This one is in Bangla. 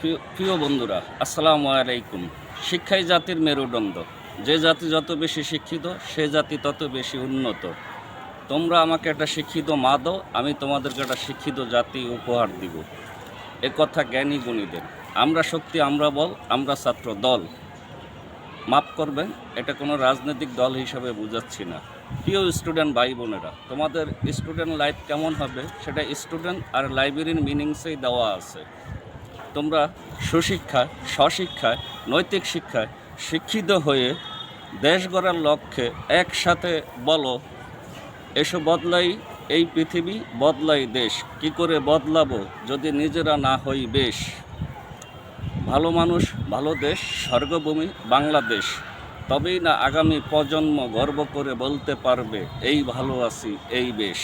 প্রিয় বন্ধুরা, আসসালামু আলাইকুম। শিক্ষাই জাতির মেরুদণ্ড। যে জাতি যত বেশি শিক্ষিত, সে জাতি তত বেশি উন্নত। তোমরা আমাকে একটা শিক্ষিত মা দাও, আমি তোমাদেরকে একটা শিক্ষিত জাতি উপহার দিব। এ কথা জ্ঞানী গুণীদের। আমরা শক্তি, আমরা বল, আমরা ছাত্র দল। মাফ করবেন, এটা কোনো রাজনৈতিক দল হিসাবে বুঝাচ্ছি না। প্রিয় স্টুডেন্ট ভাই বোনেরা, তোমাদের স্টুডেন্ট লাইফ কেমন হবে সেটা স্টুডেন্ট আর লাইব্রেরির মিনিংসেই দেওয়া আছে। তোমরা সুশিক্ষায়, স্বশিক্ষায়, নৈতিক শিক্ষায় শিক্ষিত হয়ে দেশ গড়ার লক্ষ্যে একসাথে বলো, এসো বদলাই এই পৃথিবী, বদলাই দেশ। কি করে বদলাবো যদি নিজেরা না হই বেশ? ভালো মানুষ, ভালো দেশ, স্বর্গভূমি বাংলাদেশ। তবেই না আগামী প্রজন্ম গর্ব করে বলতে পারবে, এই ভালো আছি, এই বেশ।